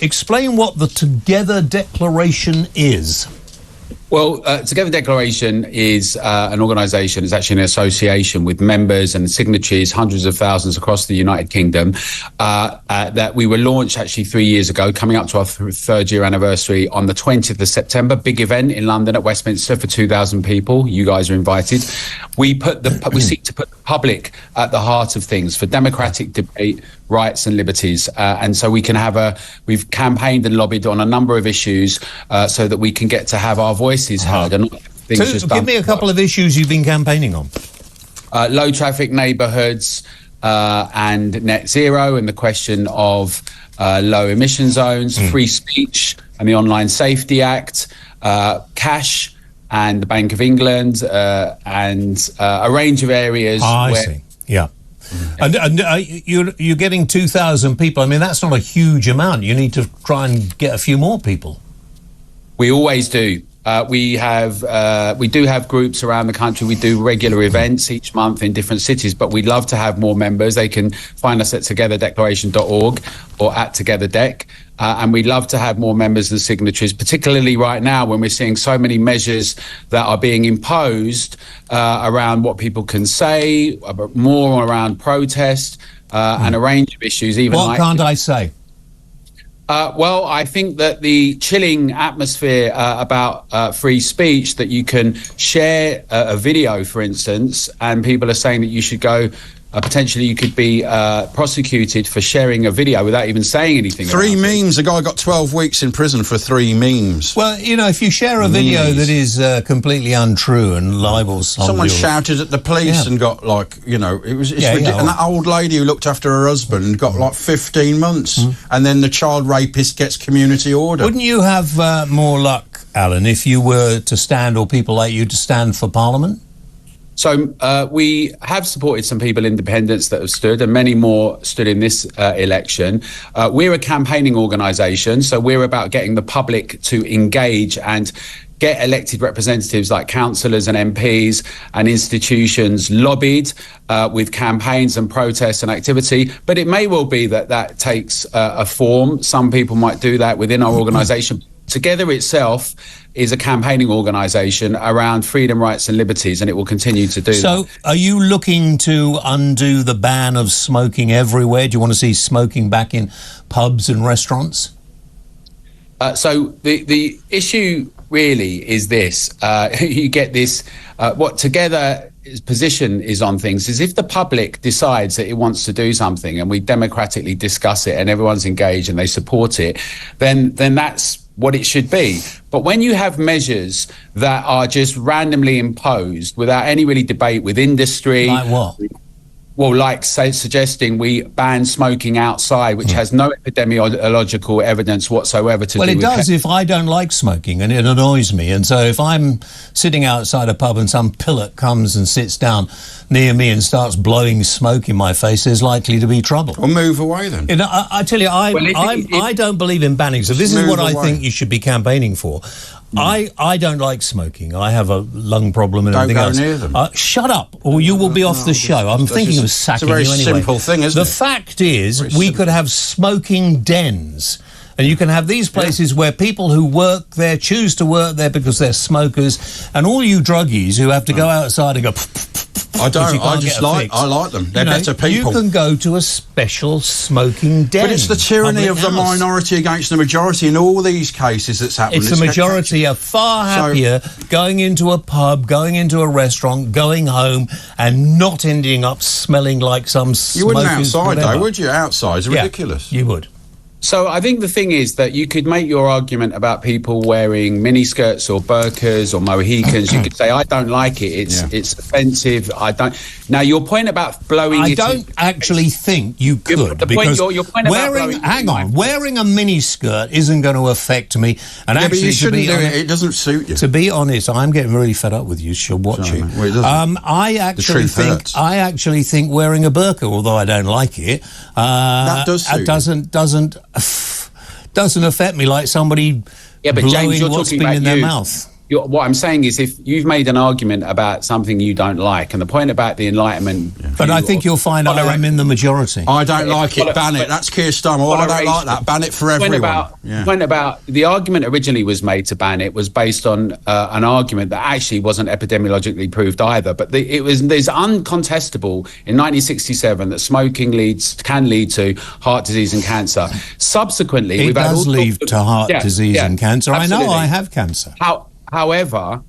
explain what the Together Declaration is. Well, Together Declaration is an organisation, it's actually an association with members and signatories, hundreds of thousands across the United Kingdom, that we were launched actually 3 years ago, coming up to our third year anniversary on the 20th of September. Big event in London at Westminster for 2,000 people. You guys are invited. We seek to put the public at the heart of things for democratic debate, rights and liberties. And so we've campaigned and lobbied on a number of issues so that we can get to have our voices heard. And give me a couple of issues you've been campaigning on. Low traffic neighbourhoods and net zero, and the question of low emission zones, free speech and the Online Safety Act, cash and the Bank of England, and a range of areas. I see. Yeah. And you're getting 2,000 people. I mean, that's not a huge amount. You need to try and get a few more people. We always do. We do have groups around the country. We do regular events each month in different cities, but we'd love to have more members. They can find us at togetherdeclaration.org or at TogetherDec. And we'd love to have more members and signatories, particularly right now when we're seeing so many measures that are being imposed around what people can say, more around protest and a range of issues. What can't I say? Well, I think that the chilling atmosphere about free speech, that you can share a video, for instance, and people are saying that you should go, potentially you could be prosecuted for sharing a video without even saying anything. 3 memes. A guy got 12 weeks in prison for 3 memes. Well, you know, if you share a video that is completely untrue and libels someone shouted at the police and got, like, you know, it's ridiculous. And that old lady who looked after her husband got like 15 months, and then the child rapist gets community order. Wouldn't you have more luck, Alan, if you were to stand, or people like you to stand for Parliament? So we have supported some people, independents that have stood, and many more stood in this election. We're a campaigning organisation, so we're about getting the public to engage and get elected representatives like councillors and MPs and institutions lobbied with campaigns and protests and activity. But it may well be that that takes a form. Some people might do that within our organisation. Together itself is a campaigning organisation around freedom, rights and liberties, and it will continue to do that. So are you looking to undo the ban of smoking everywhere? Do you want to see smoking back in pubs and restaurants? So the issue really is this. You get this, what Together's position is on things is, if the public decides that it wants to do something and we democratically discuss it and everyone's engaged and they support it, then that's what it should be. But when you have measures that are just randomly imposed without any really debate with industry... Like what? Well, like, say, suggesting we ban smoking outside, which has no epidemiological evidence whatsoever to do with... Well, it does if I don't like smoking and it annoys me. And so if I'm sitting outside a pub and some pillock comes and sits down near me and starts blowing smoke in my face, there's likely to be trouble. Well, move away then. You know, I tell you, I don't believe in banning. So this is what I think you should be campaigning for. I don't like smoking. I have a lung problem and everything else. Don't go near them. Shut up, or you will be off the show. I'm thinking of sacking you anyway. It's a very simple thing, isn't it? The fact is, we could have smoking dens. And you can have these places where people who work there choose to work there because they're smokers, and all you druggies who have to go outside and go... I don't. I like them. They're better people. You can go to a special smoking den. But it's the tyranny of the minority against the majority in all these cases that's happening. It's the majority are far happier going into a pub, going into a restaurant, going home, and not ending up smelling like some smokers. You wouldn't outside, though, would you? Outside is ridiculous. You would. So I think the thing is that you could make your argument about people wearing miniskirts or burqas or mohicans. You could say, I don't like it. It's offensive. I don't. Now, your point about blowing... I don't actually think you could. Your point wearing, hang on, wearing a miniskirt isn't going to affect me. And actually, but you shouldn't do it. It doesn't suit you. To be honest, I'm getting really fed up with you. She'll watch you. Well, it doesn't. I actually think wearing a burqa, although I don't like it, that does suit doesn't affect me like somebody blowing what's been in their mouth. what I'm saying is, if you've made an argument about something you don't like, and the point about the Enlightenment... But I think you'll find I'm in the majority. I don't like it, ban it. That's Keir Starmer. I don't like that. Ban it for everyone. Point about the argument originally was made to ban it was based on an argument that actually wasn't epidemiologically proved either. But there's uncontestable in 1967 that smoking can lead to heart disease and cancer. Subsequently, it does lead to heart disease and cancer. Absolutely. I know I have cancer. However,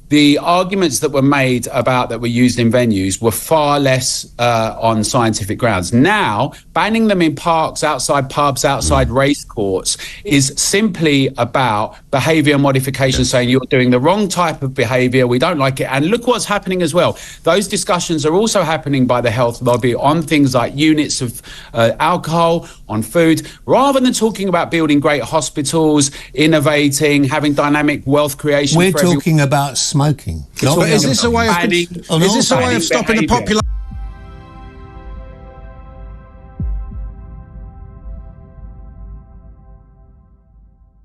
the arguments that were made about that were used in venues were far less on scientific grounds. Now, banning them in parks, outside pubs, outside race courts is simply about behaviour modification, saying you're doing the wrong type of behaviour, we don't like it. And look what's happening as well. Those discussions are also happening by the health lobby on things like units of alcohol, on food, rather than talking about building great hospitals, innovating, having dynamic wealth creation. We're talking about smoking. But is this a way of stopping the population?